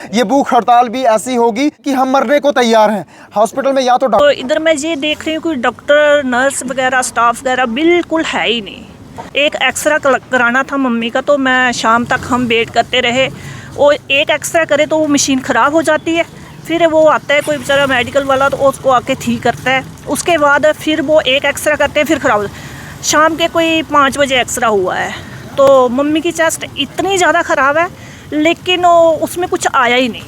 ये भूख हड़ताल भी ऐसी होगी कि हम मरने को तैयार हैं हॉस्पिटल में। या तो इधर मैं ये देख रही हूँ कि डॉक्टर नर्स वगैरह स्टाफ वगैरह बिल्कुल है ही नहीं। एक एक्सरा कराना था मम्मी का, तो मैं शाम तक हम वेट करते रहे। वो एक एक्सरा करे तो वो मशीन ख़राब हो जाती है, फिर वो आता है कोई बेचारा मेडिकल वाला तो उसको आके ठीक करता है। उसके बाद फिर वो एक एक्सरा करते हैं, फिर ख़राब हो जाता है। शाम के कोई 5 बजे एक्सरा हुआ है तो मम्मी की चेस्ट इतनी ज़्यादा ख़राब है, लेकिन उसमें कुछ आया ही नहीं।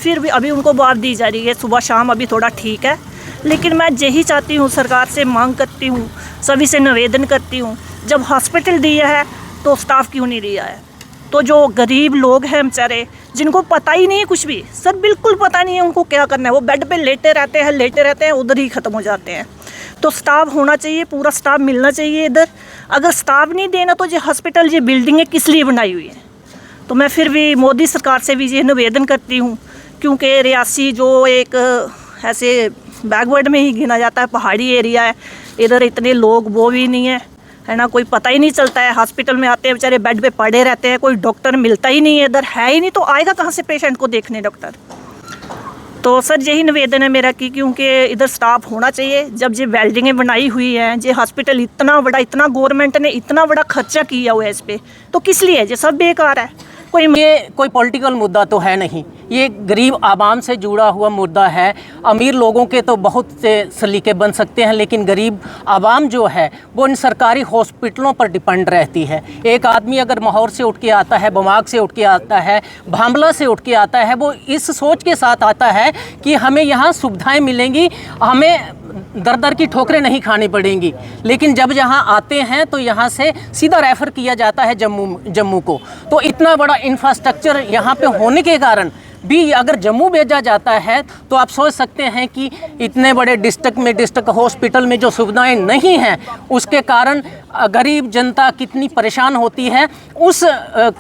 फिर भी अभी उनको बात दी जा रही है सुबह शाम, अभी थोड़ा ठीक है। लेकिन मैं यही चाहती हूँ, सरकार से मांग करती हूँ, सभी से निवेदन करती हूँ, जब हॉस्पिटल दिया है तो स्टाफ क्यों नहीं दिया है? तो जो गरीब लोग हैं बेचारे, जिनको पता ही नहीं है कुछ भी, सर बिल्कुल पता नहीं है उनको क्या करना है, वो बेड पे लेटे रहते हैं उधर ही ख़त्म हो जाते हैं। तो स्टाफ होना चाहिए, पूरा स्टाफ मिलना चाहिए इधर। अगर स्टाफ नहीं देना तो ये हॉस्पिटल, ये बिल्डिंगें किस लिए बनाई हुई हैं? तो मैं फिर भी मोदी सरकार से भी ये निवेदन करती हूँ, क्योंकि रियासी जो एक ऐसे बैकवर्ड में ही गिना जाता है, पहाड़ी एरिया है, इधर इतने लोग वो भी नहीं है ना, कोई पता ही नहीं चलता है। हॉस्पिटल में आते हैं बेचारे बेड पे पड़े रहते हैं, कोई डॉक्टर मिलता ही नहीं है, इधर है ही नहीं, तो आएगा कहाँ से पेशेंट को देखने डॉक्टर? तो सर यही निवेदन है मेरा कि क्योंकि इधर स्टाफ होना चाहिए। जब ये वेल्डिंगें बनाई हुई हैं, ये हॉस्पिटल इतना बड़ा, इतना गवर्नमेंट ने इतना बड़ा खर्चा किया हुआ है इस पर, तो किस लिए ये सब बेकार है? ये कोई पॉलिटिकल मुद्दा तो है नहीं, ये गरीब आवाम से जुड़ा हुआ मुद्दा है। अमीर लोगों के तो बहुत से सलीके बन सकते हैं, लेकिन गरीब आवाम जो है वो इन सरकारी हॉस्पिटलों पर डिपेंड रहती है। एक आदमी अगर माहौर से उठ के आता है, बमाग से उठ के आता है, भांबला से उठ के आता है, वो इस सोच के साथ आता है कि हमें यहाँ सुविधाएं मिलेंगी, हमें दर दर की ठोकरें नहीं खानी पड़ेंगी। लेकिन जब यहाँ आते हैं तो यहाँ से सीधा रेफ़र किया जाता है जम्मू को। तो इतना बड़ा इंफ्रास्ट्रक्चर यहाँ पे होने के कारण भी अगर जम्मू भेजा जाता है तो आप सोच सकते हैं कि इतने बड़े डिस्ट्रिक्ट हॉस्पिटल में जो सुविधाएं नहीं हैं, उसके कारण गरीब जनता कितनी परेशान होती है। उस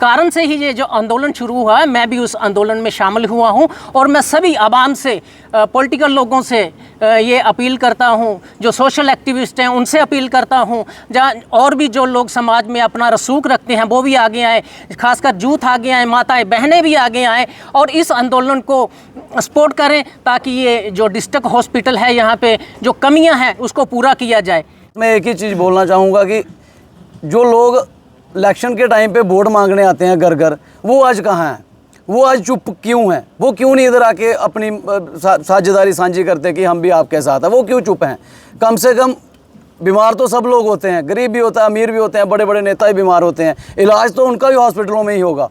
कारण से ही ये जो आंदोलन शुरू हुआ है, मैं भी उस आंदोलन में शामिल हुआ हूं। और मैं सभी आवाम से, पॉलिटिकल लोगों से ये अपील करता हूं, जो सोशल एक्टिविस्ट हैं उनसे अपील करता हूं, जहाँ और भी जो लोग समाज में अपना रसूख रखते हैं वो भी आगे आए, खासकर यूथ आगे आए, माताएं बहनें भी आगे आएँ और इस आंदोलन को सपोर्ट करें, ताकि ये जो डिस्ट्रिक्ट हॉस्पिटल है यहाँ पे जो कमियां हैं उसको पूरा किया जाए। मैं एक ही चीज़ बोलना चाहूँगा कि जो लोग इलेक्शन के टाइम पे वोट मांगने आते हैं घर घर, वो आज कहाँ हैं? वो आज चुप क्यों हैं? वो क्यों नहीं इधर आके अपनी साझेदारी साझी करते कि हम भी आपके साथ हैं? वो क्यों चुप हैं? कम से कम बीमार तो सब लोग होते हैं, गरीब भी होता है, अमीर भी होते हैं, बड़े बड़े नेता भी बीमार होते हैं। इलाज तो उनका भी हॉस्पिटलों में ही होगा,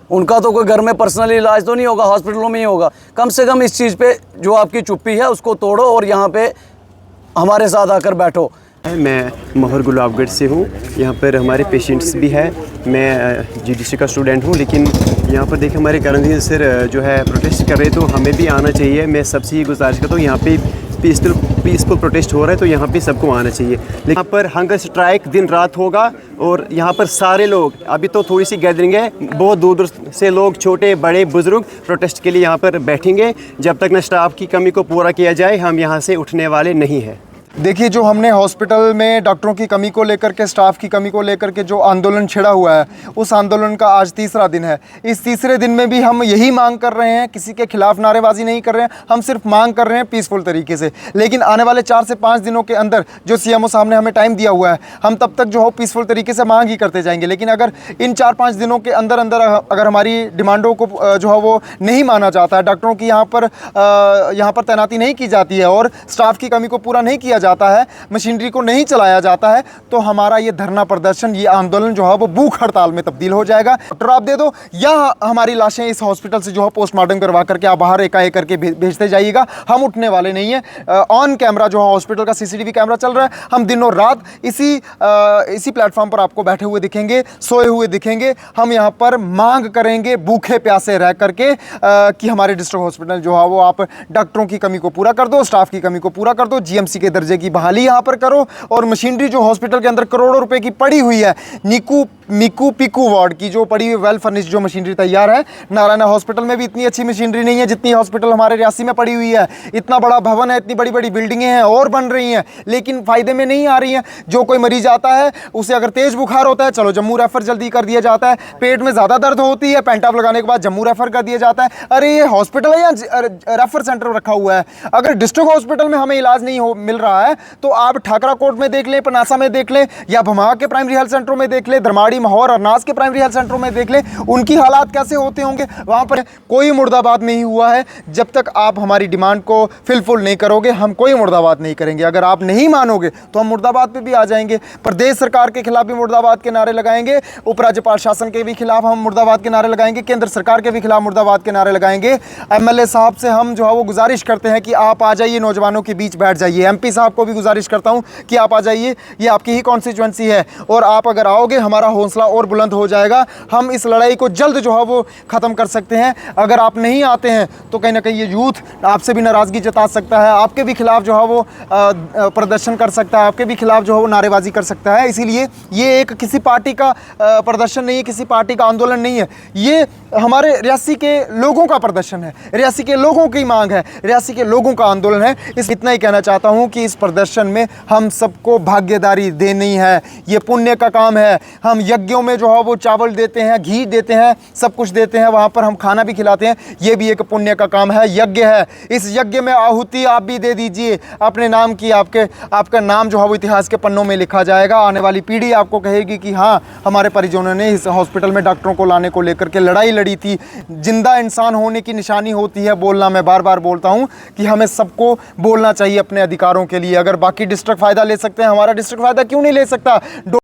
उनका तो कोई घर में पर्सनली इलाज तो नहीं होगा, हॉस्पिटलों में ही होगा। कम से कम इस चीज़ पे जो आपकी चुप्पी है उसको तोड़ो और यहाँ पे हमारे साथ आकर बैठो। मैं माहौर गुलाबगढ़ से हूँ। यहाँ पर हमारे पेशेंट्स भी हैं। मैं GDC का स्टूडेंट हूँ, लेकिन यहाँ पर देखिए हमारे कर्नल सर जो है प्रोटेस्ट कर रहे, तो हमें भी आना चाहिए। मैं सबसे ये गुजारिश करता हूँ, यहाँ पे पीसफुल प्रोटेस्ट हो रहा है तो यहाँ पे सबको आना चाहिए। लेकिन यहाँ पर हंगर स्ट्राइक दिन रात होगा और यहाँ पर सारे लोग, अभी तो थोड़ी सी गैदरिंग है, बहुत दूर दूर से लोग, छोटे बड़े बुजुर्ग प्रोटेस्ट के लिए यहाँ पर बैठेंगे। जब तक न स्टाफ की कमी को पूरा किया जाए, हम यहाँ से उठने वाले नहीं हैं। देखिए, जो हमने हॉस्पिटल में डॉक्टरों की कमी को लेकर के, स्टाफ की कमी को लेकर के जो आंदोलन छिड़ा हुआ है, उस आंदोलन का आज तीसरा दिन है। इस तीसरे दिन में भी हम यही मांग कर रहे हैं, किसी के खिलाफ नारेबाजी नहीं कर रहे हैं, हम सिर्फ मांग कर रहे हैं पीसफुल तरीके से। लेकिन आने वाले 4 से 5 दिनों के अंदर जो CMO साहब ने हमें टाइम दिया हुआ है, हम तब तक जो हो पीसफुल तरीके से मांग ही करते जाएंगे। लेकिन अगर इन 4-5 दिनों के अंदर अंदर अगर हमारी डिमांडों को जो है वो नहीं माना जाता है, डॉक्टरों की यहाँ पर तैनाती नहीं की जाती है और स्टाफ की कमी को पूरा नहीं किया जाता है, मशीनरी को नहीं चलाया जाता है, तो हमारा ये धरना प्रदर्शन, ये आंदोलन जो है वो भूख हड़ताल में तब्दील हो जाएगा। डॉक्टर आप दे दो, या हमारी लाशें इस हॉस्पिटल से जो है पोस्टमार्टम करवा करके आप बाहर एकाएक करके भेजते जाइएगा। हम उठने वाले नहीं हैं। ऑन कैमरा जो है हॉस्पिटल का CCTV कैमरा चल रहा है, हम दिनों रात इसी प्लेटफॉर्म पर आपको बैठे हुए दिखेंगे, सोए हुए दिखेंगे। हम यहाँ पर मांग करेंगे भूखे प्यासे रह करके कि हमारे डिस्ट्रिक्ट हॉस्पिटल जो है वो आप डॉक्टरों की कमी को पूरा कर दो, स्टाफ की कमी को पूरा कर दो, GMC के दर्जे दर्जे की बहाली यहाँ पर करो और मशीनरी जो हॉस्पिटल के अंदर करोड़ों रुपए की पड़ी हुई है, मिकू पिकू वार्ड की जो पड़ी हुई वेल फर्निश्ड जो मशीनरी तैयार है, नारायणा हॉस्पिटल में भी इतनी अच्छी मशीनरी नहीं है जितनी हॉस्पिटल हमारे रियासी में पड़ी हुई है। इतना बड़ा भवन है, इतनी बड़ी बड़ी बिल्डिंगें हैं और बन रही हैं, लेकिन फ़ायदे में नहीं आ रही हैं। जो कोई मरीज आता है उसे अगर तेज़ बुखार होता है, चलो जम्मू रेफ़र जल्दी कर दिया जाता है। पेट में ज़्यादा दर्द होती है, पेंटाप लगाने के बाद जम्मू रेफ़र कर दिया जाता है। अरे ये हॉस्पिटल है या रेफ़र सेंटर रखा हुआ है? अगर डिस्ट्रिक्ट हॉस्पिटल में हमें इलाज नहीं मिल रहा है तो आप ठाकरा कोट में देख लें, पनासा में देख लें, या भमा के प्राइमरी हेल्थ सेंटरों में देख लें, धर्माड़ी, महौर, अरनास के प्राइमरी हेल्थ सेंटरों में देख लें, उनकी हालात कैसे होते होंगे। वहाँ पर कोई मुर्दाबाद नहीं हुआ है। जब तक आप हमारी डिमांड को फिलफुल नहीं करोगे, हम कोई मुर्दाबाद नहीं करेंगे। अगर आप नहीं मानोगे तो हम मुर्दाबाद पे भी आ जाएंगे। प्रदेश सरकार के खिलाफ भी मुर्दाबाद के नारे लगाएंगे, उपराज्यपाल शासन के भी खिलाफ हम मुर्दाबाद के नारे लगाएंगे, केंद्र सरकार के भी खिलाफ मुर्दाबाद के नारे लगाएंगे। एमएलए साहब से हम जो है वो गुजारिश करते हैं कि आप आ जाइए, नौजवानों के बीच बैठ जाइए। एमपी साहब को भी गुजारिश करता हूँ कि आप आ जाइए, ये आपकी ही कॉन्स्टिट्यूएंसी है और आप अगर आओगे हमारा हौसला और बुलंद हो जाएगा। हम इस लड़ाई को जल्द जो है वो ख़त्म कर सकते हैं। अगर आप नहीं आते हैं तो कहीं ना कहीं ये यूथ आपसे भी नाराज़गी जता सकता है, आपके भी खिलाफ जो है वो प्रदर्शन कर सकता है, आपके भी खिलाफ जो है वो नारेबाजी कर सकता है। इसीलिए ये एक किसी पार्टी का प्रदर्शन नहीं है, किसी पार्टी का आंदोलन नहीं है, ये हमारे रियासी के लोगों का प्रदर्शन है, रियासी के लोगों की मांग है, रियासी के लोगों का आंदोलन है। इतना ही कहना चाहता हूँ कि इस प्रदर्शन में हम सबको भागीदारी देनी है। ये पुण्य का काम है। हम यज्ञों में जो है वो चावल देते हैं, घी देते हैं, सब कुछ देते हैं, वहाँ पर हम खाना भी खिलाते हैं। ये भी एक पुण्य का काम है, यज्ञ है। इस यज्ञ में आहुति आप भी दे दीजिए अपने नाम की। आपका नाम जो है वो इतिहास के पन्नों में लिखा जाएगा। आने वाली पीढ़ी आपको कहेगी कि हाँ, हमारे परिजनों ने इस हॉस्पिटल में डॉक्टरों को लाने को लेकर के लड़ाई लड़ी थी। जिंदा इंसान होने की निशानी होती है बोलना। मैं बार बार बोलता हूँ कि हमें सबको बोलना चाहिए अपने अधिकारों के लिए। अगर बाकी डिस्ट्रिक्ट फ़ायदा ले सकते हैं, हमारा डिस्ट्रिक्ट फ़ायदा क्यों नहीं ले सकता?